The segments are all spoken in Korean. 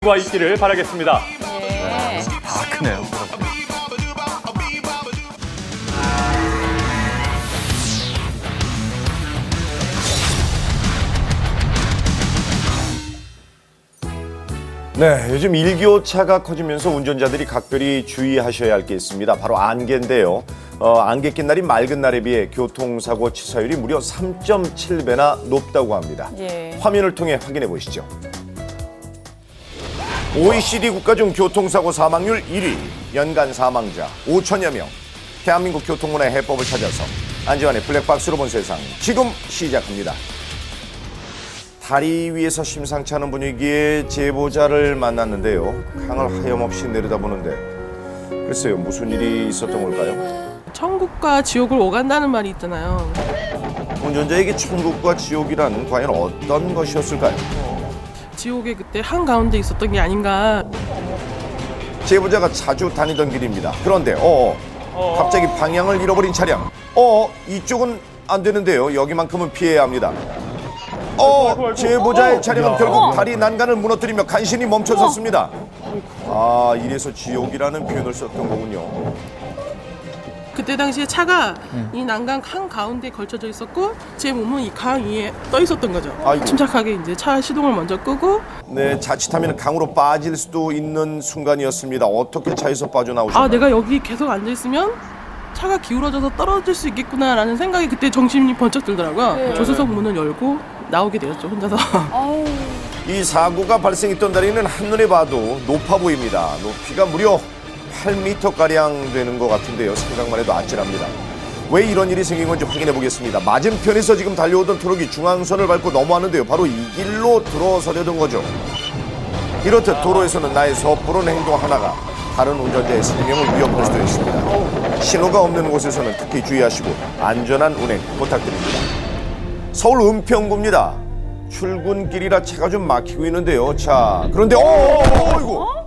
가 있기를 바라겠습니다. 네. 다 크네요. 네, 요즘 일교차가 커지면서 운전자들이 각별히 주의하셔야 할 게 있습니다. 바로 안개인데요. 안개 낀 날이 맑은 날에 비해 교통사고 치사율이 무려 3.7배나 높다고 합니다. 예. 화면을 통해 확인해 보시죠. OECD 국가 중 교통사고 사망률 1위, 연간 사망자 5천여 명. 대한민국 교통문화의 해법을 찾아서 안지환의 블랙박스로 본 세상 지금 시작합니다. 다리 위에서 심상치 않은 분위기의 제보자를 만났는데요. 강을 하염없이 내려다보는데 글쎄요, 무슨 일이 있었던 걸까요? 천국과 지옥을 오간다는 말이 있잖아요. 운전자에게 천국과 지옥이란 과연 어떤 것이었을까요? 지옥에 그때 한가운데 있었던 게 아닌가. 제보자가 자주 다니던 길입니다. 그런데 갑자기 방향을 잃어버린 차량. 이쪽은 안 되는데요. 여기만큼은 피해야 합니다. 제보자의 차량은 결국 다리 난간을 무너뜨리며 간신히 멈춰섰습니다. 이래서 지옥이라는 표현을 썼던 거군요. 그때 당시에 차가 이 난간 한가운데 걸쳐져 있었고 제 몸은 이 강 위에 떠 있었던 거죠. 아이고. 침착하게 이제 차 시동을 먼저 끄고 네, 자칫하면 강으로 빠질 수도 있는 순간이었습니다. 어떻게 차에서 빠져나오셨나요? 내가 여기 계속 앉아 있으면 차가 기울어져서 떨어질 수 있겠구나라는 생각이 그때 정신이 번쩍 들더라고요. 네. 조수석 문을 열고 나오게 되었죠, 혼자서. 아우. 이 사고가 발생했던 다리는 한눈에 봐도 높아 보입니다. 높이가 무려 8m가량 되는 것 같은데요. 생각만 해도 아찔합니다. 왜 이런 일이 생긴 건지 확인해 보겠습니다. 맞은편에서 지금 달려오던 트럭이 중앙선을 밟고 넘어왔는데요. 바로 이 길로 들어서려던 거죠. 이렇듯 도로에서는 나의 섣부른 행동 하나가 다른 운전자의 생명을 위협할 수도 있습니다. 신호가 없는 곳에서는 특히 주의하시고 안전한 운행 부탁드립니다. 서울 은평구입니다. 출근길이라 차가 좀 막히고 있는데요. 자, 그런데 이거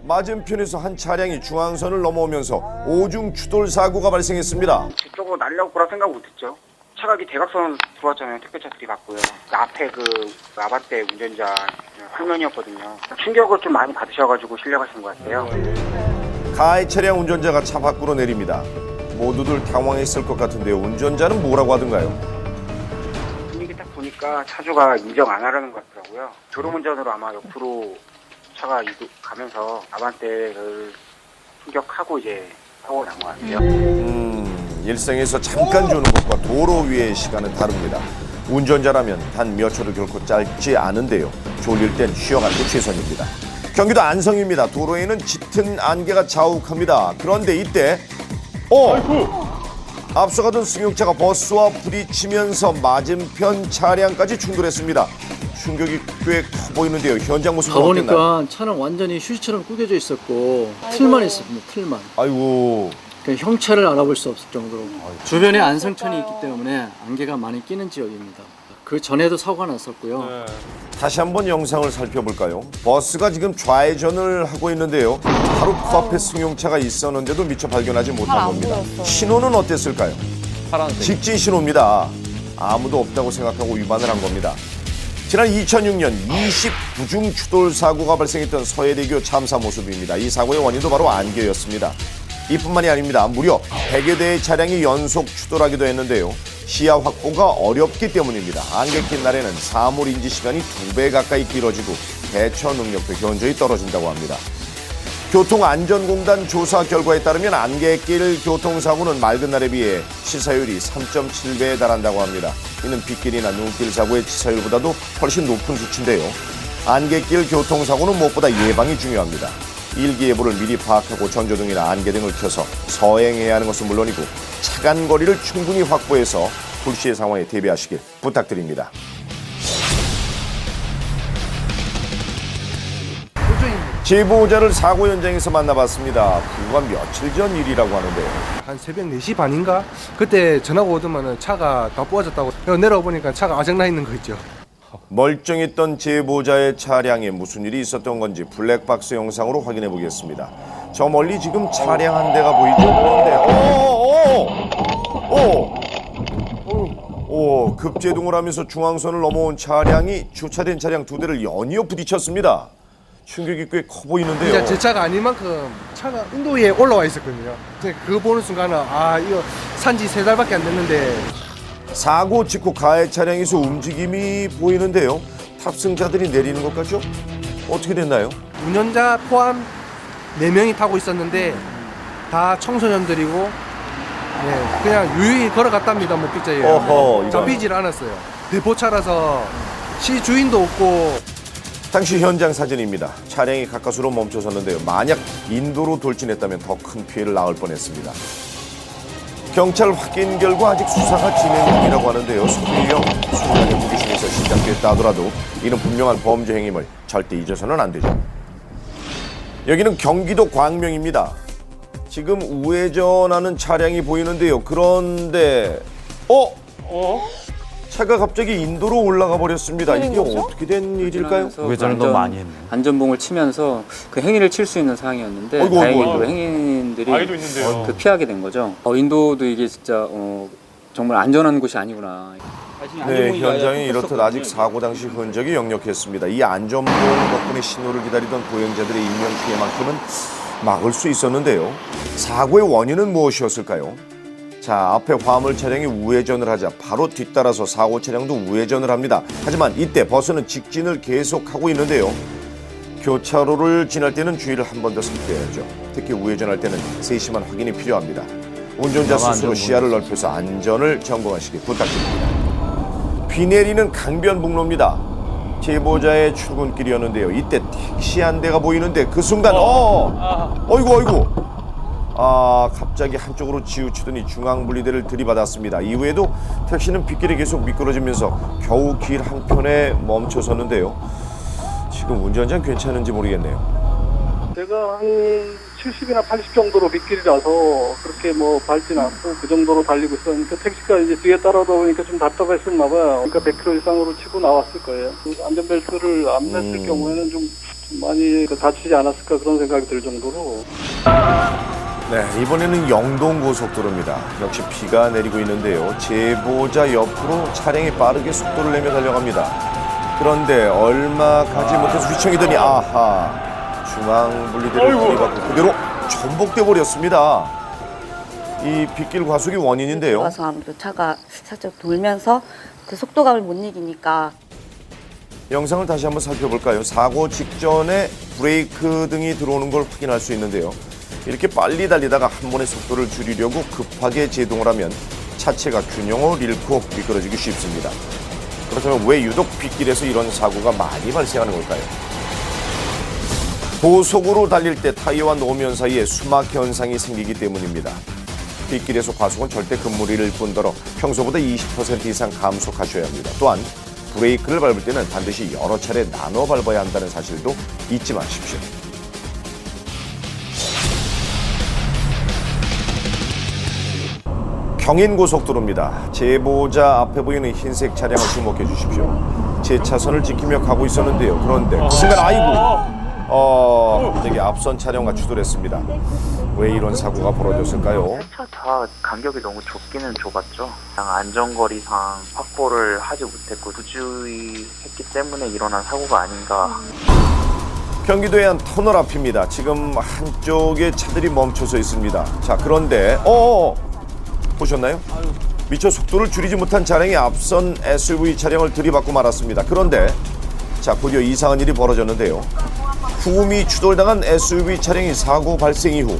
맞은편에서 한 차량이 중앙선을 넘어오면서 오중 추돌 사고가 발생했습니다. 저쪽으로 날려올 거라 생각 못했죠. 차가 이 대각선 들어왔잖아요. 택배차 들이받고요. 그 앞에 그 아반떼 운전자 화면이었거든요. 충격을 좀 많이 받으셔가지고 실려가신 것 같아요. 가해 차량 운전자가 차 밖으로 내립니다. 모두들 당황했을 것 같은데요. 운전자는 뭐라고 하던가요? 분위기 딱 보니까 차주가 인정 안 하려는 것 같더라고요. 졸음운전으로 아마 옆으로 차가 가면서 아반떼를 충격하고 이제 사고가 난 것 같아요. 일생에서 잠깐 주는 것과 도로 위의 시간은 다릅니다. 운전자라면 단 몇 초도 결코 짧지 않은데요. 졸릴 땐 쉬어가는 게 최선입니다. 경기도 안성입니다. 도로에는 짙은 안개가 자욱합니다. 그런데 이때 앞서가던 승용차가 버스와 부딪히면서 맞은편 차량까지 충돌했습니다. 충격이 꽤 커 보이는데요. 현장 모습은 어땠나요? 가보니까 차는 완전히 휴지처럼 구겨져 있었고 틀만 있었습니다. 틀만. 아이고. 형체를 알아볼 수 없을 정도로. 주변에 안성천이 있기 때문에 안개가 많이 끼는 지역입니다. 그 전에도 사고가 났었고요. 다시 한번 영상을 살펴볼까요? 버스가 지금 좌회전을 하고 있는데요. 바로 코앞에 승용차가 있었는데도 미처 발견하지 못한 안 겁니다. 보였어. 신호는 어땠을까요? 파란색. 직진 신호입니다. 아무도 없다고 생각하고 위반을 한 겁니다. 지난 2006년 29중 추돌 사고가 발생했던 서해대교 참사 모습입니다. 이 사고의 원인도 바로 안개였습니다. 이뿐만이 아닙니다. 무려 100여 대의 차량이 연속 추돌하기도 했는데요. 시야 확보가 어렵기 때문입니다. 안개 낀 날에는 사물 인지 시간이 2배 가까이 길어지고 대처 능력도 현저히 떨어진다고 합니다. 교통안전공단 조사 결과에 따르면 안개길 교통사고는 맑은 날에 비해 치사율이 3.7배에 달한다고 합니다. 이는 빗길이나 눈길 사고의 치사율보다도 훨씬 높은 수치인데요. 안개길 교통사고는 무엇보다 예방이 중요합니다. 일기예보를 미리 파악하고 전조등이나 안개등을 켜서 서행해야 하는 것은 물론이고 차간 거리를 충분히 확보해서 불시의 상황에 대비하시길 부탁드립니다. 제보자를 사고 현장에서 만나봤습니다. 불과 며칠 전 일이라고 하는데요. 한 새벽 4시 반인가? 그때 전화가 오더만은 차가 다 부어졌다고. 내려와 보니까 차가 아작나 있는 거 있죠. 멀쩡했던 제보자의 차량에 무슨 일이 있었던 건지 블랙박스 영상으로 확인해 보겠습니다. 저 멀리 지금 차량 한 대가 보이죠? 그런데 급제동을 하면서 중앙선을 넘어온 차량이 주차된 차량 두 대를 연이어 부딪혔습니다. 충격이 꽤 커 보이는데요. 진짜 제 차가 아닌 만큼 차가 인도에 올라와 있었거든요. 그거 보는 순간은 아 이거 산지 3달밖에 안 됐는데 사고 직후 가해 차량에서 움직임이 보이는데요. 탑승자들이 내리는 것 같죠? 어떻게 됐나요? 운전자 포함 4명이 타고 있었는데 다 청소년들이고 네, 그냥 유유히 걸어갔답니다. 목격자에 어허, 의하면 이건. 잡히질 않았어요. 대포차라서 시주인도 없고 당시 현장 사진입니다. 차량이 가까스로 멈춰섰는데요. 만약 인도로 돌진했다면 더 큰 피해를 낳을 뻔했습니다. 경찰 확인 결과 아직 수사가 진행 중이라고 하는데요. 소유형 순간의 무기심에서 시작됐다 하더라도 이는 분명한 범죄 행위임을 절대 잊어서는 안 되죠. 여기는 경기도 광명입니다. 지금 우회전하는 차량이 보이는데요. 그런데 차가 갑자기 인도로 올라가 버렸습니다. 이게 어떻게 된 일일까요? 우회전을 너무 많이 했네. 안전봉을 치면서 그 행위를 칠 수 있는 상황이었는데 어이구, 다행히도 어이구. 행인들이 그 피하게 된 거죠. 인도도 이게 진짜 정말 안전한 곳이 아니구나. 네, 현장이 이렇듯 아직 사고 당시 흔적이 역력했습니다. 이 안전봉 덕분에 신호를 기다리던 보행자들의 인명 피해만큼은 막을 수 있었는데요. 사고의 원인은 무엇이었을까요? 자, 앞에 화물 차량이 우회전을 하자 바로 뒤따라서 사고 차량도 우회전을 합니다. 하지만 이때 버스는 직진을 계속하고 있는데요. 교차로를 지날 때는 주의를 한 번 더 살펴야죠. 특히 우회전할 때는 세심한 확인이 필요합니다. 운전자 스스로 시야를 넓혀서 안전을 점검하시기 부탁드립니다. 비 내리는 강변북로입니다. 제보자의 출근길이었는데요. 이때 택시 한 대가 보이는데 그 순간 어이구 갑자기 한쪽으로 치우치더니 중앙분리대를 들이받았습니다. 이후에도 택시는 빗길에 계속 미끄러지면서 겨우 길 한편에 멈춰섰는데요. 지금 운전자는 괜찮은지 모르겠네요. 제가 한 70이나 80 정도로 빗길이라서 그렇게 뭐 밟진 않고 그 정도로 달리고 있었는데 택시가 이제 뒤에 따라오다 보니까 좀 답답했었나 봐요. 그러니까 100km 이상으로 치고 나왔을 거예요. 안전벨트를 안 맸을 경우에는 좀 많이 다치지 않았을까 그런 생각이 들 정도로. 네, 이번에는 영동고속도로입니다. 역시 비가 내리고 있는데요. 제보자 옆으로 차량이 빠르게 속도를 내며 달려갑니다. 그런데 얼마 가지 못해서 휘청이더니 중앙분리대를 들이받고 그대로 전복돼 버렸습니다. 이 빗길 과속이 원인인데요. 와서 아무래도 차가 살짝 돌면서 그 속도감을 못 이기니까. 영상을 다시 한번 살펴볼까요? 사고 직전에 브레이크 등이 들어오는 걸 확인할 수 있는데요. 이렇게 빨리 달리다가 한 번에 속도를 줄이려고 급하게 제동을 하면 차체가 균형을 잃고 미끄러지기 쉽습니다. 그렇다면 왜 유독 빗길에서 이런 사고가 많이 발생하는 걸까요? 고속으로 달릴 때 타이어와 노면 사이에 수막 현상이 생기기 때문입니다. 빗길에서 과속은 절대 금물일 뿐더러 평소보다 20% 이상 감속하셔야 합니다. 또한 브레이크를 밟을 때는 반드시 여러 차례 나눠 밟아야 한다는 사실도 잊지 마십시오. 경인고속도로입니다. 제보자 앞에 보이는 흰색 차량을 주목해 주십시오. 제 차선을 지키며 가고 있었는데요. 그런데 그 순간 갑자기 앞선 차량과 추돌했습니다. 왜 이런 사고가 벌어졌을까요? 차 다 간격이 너무 좁기는 좁았죠. 안전거리상 확보를 하지 못했고 부주의했기 때문에 일어난 사고가 아닌가. 경기도의 한 터널 앞입니다. 지금 한쪽에 차들이 멈춰서 있습니다. 자, 그런데 보셨나요? 미처 속도를 줄이지 못한 차량이 앞선 SUV 차량을 들이받고 말았습니다. 그런데 자, 곧이어 이상한 일이 벌어졌는데요. 후미 추돌당한 SUV 차량이 사고 발생 이후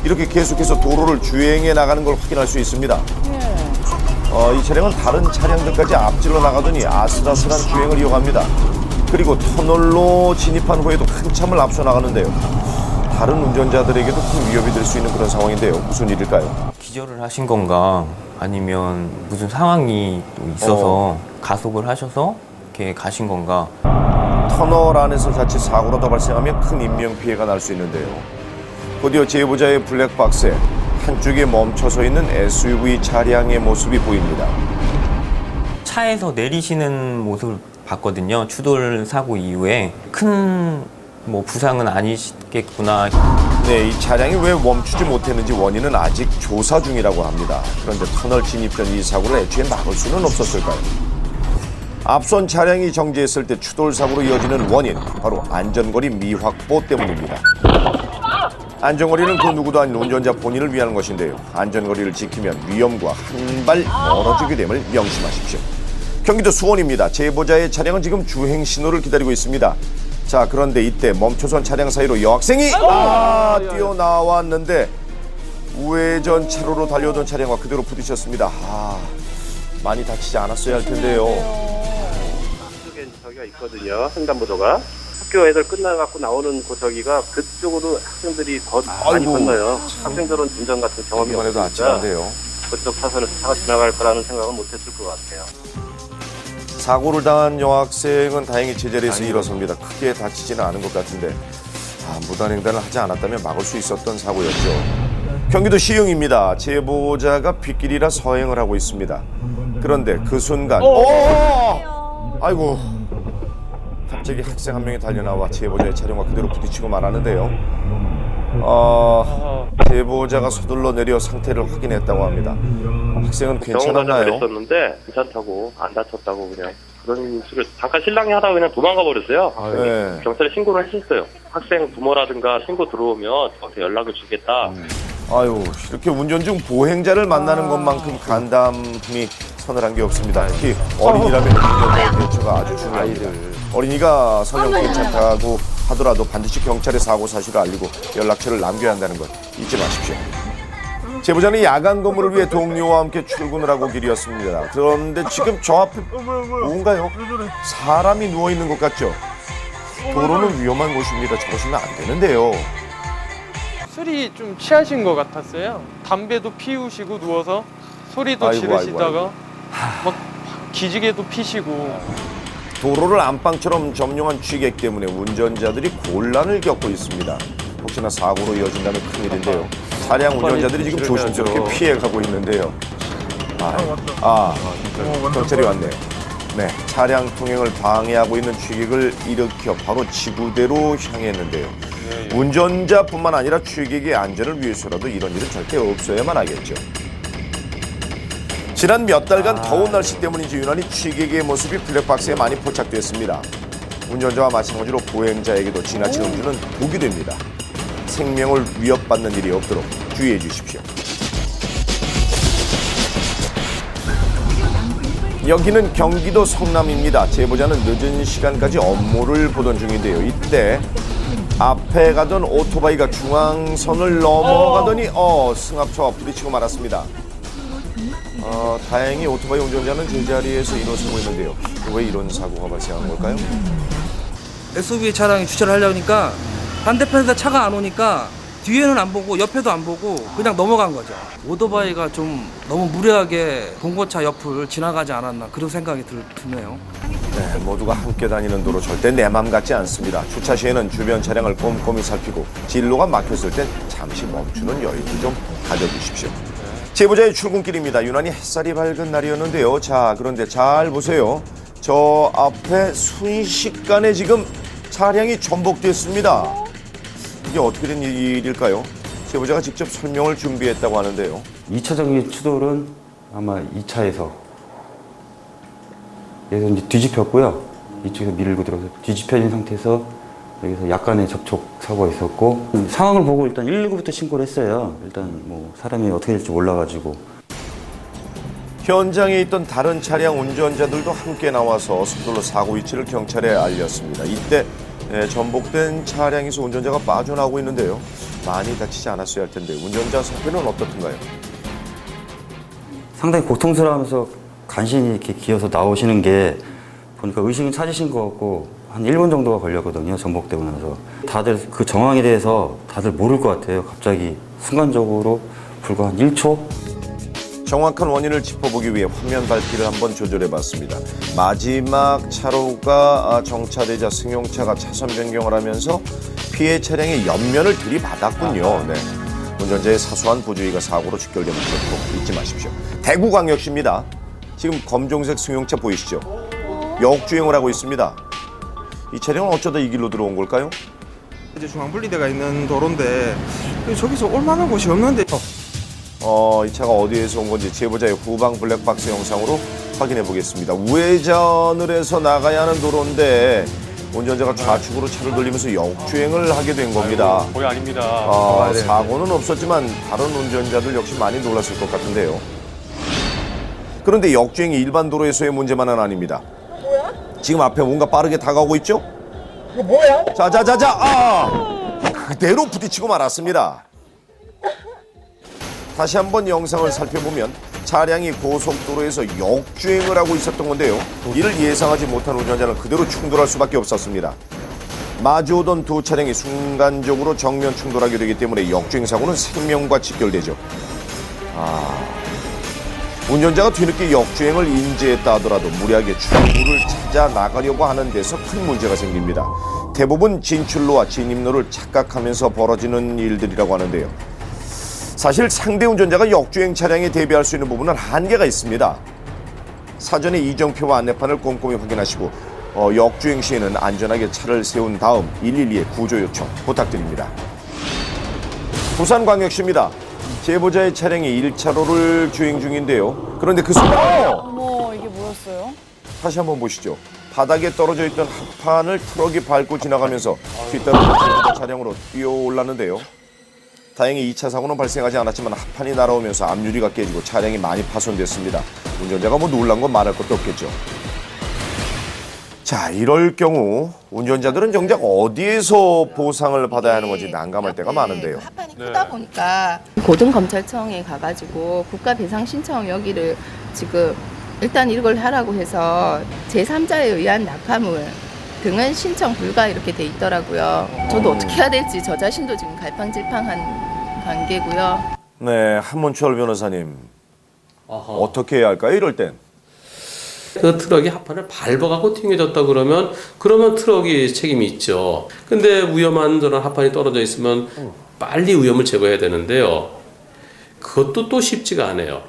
이렇게 계속해서 도로를 주행해 나가는 걸 확인할 수 있습니다. 이 차량은 다른 차량들까지 앞질러 나가더니 아슬아슬한 주행을 이어갑니다. 그리고 터널로 진입한 후에도 한참을 앞서 나가는데요. 다른 운전자들에게도 큰 위협이 될 수 있는 그런 상황인데요. 무슨 일일까요? 기절을 하신 건가 아니면 무슨 상황이 또 있어서 가속을 하셔서 이렇게 가신 건가. 터널 안에서 자칫 사고가 더 발생하면 큰 인명피해가 날 수 있는데요. 곧이어 제보자의 블랙박스에 한쪽에 멈춰서 있는 SUV 차량의 모습이 보입니다. 차에서 내리시는 모습을 봤거든요. 추돌 사고 이후에 큰 부상은 아니시겠구나. 네, 이 차량이 왜 멈추지 못했는지 원인은 아직 조사 중이라고 합니다. 그런데 터널 진입 전 이 사고를 애초에 막을 수는 없었을까요? 앞선 차량이 정지했을 때 추돌 사고로 이어지는 원인, 바로 안전거리 미확보 때문입니다. 안전거리는 그 누구도 아닌 운전자 본인을 위한 것인데요. 안전거리를 지키면 위험과 한 발 멀어지게 됨을 명심하십시오. 경기도 수원입니다. 제보자의 차량은 지금 주행 신호를 기다리고 있습니다. 자, 그런데 이때 멈춰선 차량 사이로 여학생이 뛰어나왔는데 우회전 차로로 달려오던 차량과 그대로 부딪혔습니다. 많이 다치지 않았어야 할 텐데요. 쪽에 저기가 있거든요. 횡단보도가. 학교 애들 끝나갖고 나오는 그 저기가 그쪽으로 학생들이 더 많이 건너요. 학생들은 운전 같은 경험이 해도 없으니까 아찔한데요. 그쪽 차선에서 차가 지나갈 거라는 생각은 못했을 것 같아요. 사고를 당한 여학생은 다행히 제자리에서 일어섭니다. 크게 다치지는 않은 것 같은데 무단횡단을 하지 않았다면 막을 수 있었던 사고였죠. 경기도 시흥입니다. 제보자가 빗길이라 서행을 하고 있습니다. 그런데 그 순간 아이고, 갑자기 학생 한 명이 달려나와 제보자의 차량과 그대로 부딪히고 말하는데요. 제보자가 서둘러 내려 상태를 확인했다고 합니다. 학생은 괜찮았나요? 그랬었는데 괜찮다고 안 다쳤다고 그냥 그런 식으로 잠깐 실랑이 하다가 그냥 도망가 버렸어요. 네. 경찰에 신고를 했었어요. 학생 부모라든가 신고 들어오면 저한테 연락을 주겠다. 아유, 이렇게 운전 중 보행자를 만나는 것만큼 간담이 서늘한 게 없습니다. 특히 어린이라면 운전자의 대처가 아주 중요합니다. 어린이가 설령 괜찮다고 하더라도 반드시 경찰에 사고 사실을 알리고 연락처를 남겨야 한다는 것 잊지 마십시오. 제보자는 야간 근무를 위해 동료와 함께 출근을 하고 길이었습니다. 그런데 지금 저 앞에 뭔가요? 사람이 누워있는 것 같죠? 도로는 위험한 곳입니다. 저러시면 안 되는데요. 술이 좀 취하신 것 같았어요. 담배도 피우시고 누워서 소리도 지르시다가 막 기지개도 피시고. 도로를 안방처럼 점령한 취객 때문에 운전자들이 곤란을 겪고 있습니다. 혹시나 사고로 이어진다면 큰일인데요. 차량 운전자들이 지금 조심스럽게 피해가고 있는데요. 경찰이 왔네요. 네, 차량 통행을 방해하고 있는 취객을 일으켜 바로 지구대로 향했는데요. 운전자뿐만 아니라 취객의 안전을 위해서라도 이런 일은 절대 없어야만 하겠죠. 지난 몇 달간 더운 날씨 때문인지 유난히 취객의 모습이 블랙박스에 많이 포착됐습니다. 운전자와 마찬가지로 보행자에게도 지나친 음주는 독이 됩니다. 생명을 위협받는 일이 없도록 주의해 주십시오. 여기는 경기도 성남입니다. 제보자는 늦은 시간까지 업무를 보던 중인데요. 이때 앞에 가던 오토바이가 중앙선을 넘어가더니 승합차와 부딪히고 말았습니다. 다행히 오토바이 운전자는 제자리에서 일어서고 있는데요. 왜 이런 사고가 발생한 걸까요? SUV 차량이 주차를 하려니까 반대편에서 차가 안 오니까 뒤에는 안 보고 옆에도 안 보고 그냥 넘어간 거죠. 오토바이가 좀 너무 무례하게 봉고차 옆을 지나가지 않았나 그런 생각이 드네요. 네, 모두가 함께 다니는 도로 절대 내 맘 같지 않습니다. 주차 시에는 주변 차량을 꼼꼼히 살피고 진로가 막혔을 땐 잠시 멈추는 여유도 좀 가져주십시오. 제보자의 출근길입니다. 유난히 햇살이 밝은 날이었는데요. 자, 그런데 잘 보세요. 저 앞에 순식간에 지금 차량이 전복됐습니다. 이게 어떻게 된 일일까요? 제보자가 직접 설명을 준비했다고 하는데요. 2차적인 추돌은 아마 2차에서 여기서 이제 뒤집혔고요. 이쪽에서 밀고 들어서 뒤집혀진 상태에서 여기서 약간의 접촉 사고가 있었고 상황을 보고 일단 119부터 신고를 했어요. 일단 뭐 사람이 어떻게 될지 몰라가지고. 현장에 있던 다른 차량 운전자들도 함께 나와서 서둘러 사고 위치를 경찰에 알렸습니다. 이때 전복된 차량에서 운전자가 빠져나오고 있는데요. 많이 다치지 않았어야 할 텐데 운전자 상태는 어떻던가요? 상당히 고통스러워하면서 간신히 이렇게 기어서 나오시는 게 보니까 의식은 찾으신 것 같고 한 1분 정도가 걸렸거든요. 전복되고 나서. 다들 그 정황에 대해서 다들 모를 것 같아요. 갑자기 순간적으로 불과 한 1초? 정확한 원인을 짚어보기 위해 화면 밝기를 한번 조절해봤습니다. 마지막 차로가 정차되자 승용차가 차선 변경을 하면서 피해 차량의 옆면을 들이받았군요. 네. 운전자의 사소한 부주의가 사고로 직결되는 것도 잊지 마십시오. 대구광역시입니다. 지금 검정색 승용차 보이시죠? 역주행을 하고 있습니다. 이 차량은 어쩌다 이 길로 들어온 걸까요? 이제 중앙분리대가 있는 도로인데 저기서 올 만한 곳이 없는데 이 차가 어디에서 온 건지 제보자의 후방 블랙박스 영상으로 확인해 보겠습니다. 우회전을 해서 나가야 하는 도로인데 운전자가 좌측으로 차를 돌리면서 역주행을 하게 된 겁니다. 거의 아닙니다. 사고는 없었지만 다른 운전자들 역시 많이 놀랐을 것 같은데요. 그런데 역주행이 일반 도로에서의 문제만은 아닙니다. 지금 앞에 뭔가 빠르게 다가오고 있죠? 이거 뭐야? 자자자자! 그대로 부딪히고 말았습니다. 다시 한번 영상을 살펴보면 차량이 고속도로에서 역주행을 하고 있었던 건데요. 이를 예상하지 못한 운전자는 그대로 충돌할 수밖에 없었습니다. 마주오던 두 차량이 순간적으로 정면 충돌하게 되기 때문에 역주행 사고는 생명과 직결되죠. 운전자가 뒤늦게 역주행을 인지했다 하더라도 무리하게 출구를 찾아 나가려고 하는 데서 큰 문제가 생깁니다. 대부분 진출로와 진입로를 착각하면서 벌어지는 일들이라고 하는데요. 사실 상대 운전자가 역주행 차량에 대비할 수 있는 부분은 한계가 있습니다. 사전에 이정표와 안내판을 꼼꼼히 확인하시고 역주행 시에는 안전하게 차를 세운 다음 112에 구조 요청 부탁드립니다. 부산광역시입니다. 제보자의 차량이 1차로를 주행 중인데요. 그런데 그 순간 어머, 이게 뭐였어요? 다시 한번 보시죠. 바닥에 떨어져 있던 합판을 트럭이 밟고 지나가면서 뒤따르는 제보자 차량으로 뛰어 올랐는데요. 다행히 2차 사고는 발생하지 않았지만 합판이 날아오면서 앞유리가 깨지고 차량이 많이 파손됐습니다. 운전자가 놀란 건 말할 것도 없겠죠. 자, 이럴 경우 운전자들은 정작 어디에서 보상을 받아야 하는 건지 난감할 때가 많은데요. 합판이 크다 보니까 고등검찰청에 가가지고 국가배상 신청 여기를 지금 일단 이걸 하라고 해서 제3자에 의한 낙하물 등은 신청 불가 이렇게 돼 있더라고요. 저도 어떻게 해야 될지 저 자신도 지금 갈팡질팡한 관계고요. 네, 한문철 변호사님. 어떻게 해야 할까요, 이럴 땐? 그 트럭이 합판을 밟아갖고 튕겨졌다 그러면 트럭이 책임이 있죠. 근데 위험한 저런 합판이 떨어져 있으면 빨리 위험을 제거해야 되는데요. 그것도 또 쉽지가 않아요.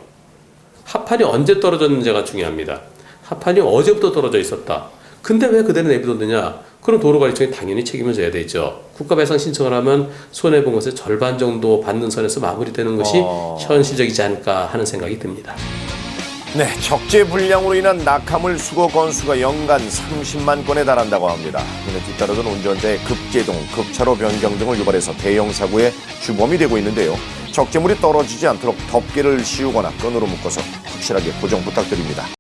합판이 언제 떨어졌는지가 중요합니다. 합판이 어제부터 떨어져 있었다. 근데 왜 그대로 내비뒀느냐? 그럼 도로관리청이 당연히 책임을 져야 되죠. 국가배상 신청을 하면 손해본 것의 절반 정도 받는 선에서 마무리되는 것이 현실적이지 않을까 하는 생각이 듭니다. 네, 적재 불량으로 인한 낙하물 수거 건수가 연간 30만 건에 달한다고 합니다. 이는 뒤따르던 운전자의 급제동, 급차로 변경 등을 유발해서 대형 사고의 주범이 되고 있는데요. 적재물이 떨어지지 않도록 덮개를 씌우거나 끈으로 묶어서 확실하게 고정 부탁드립니다.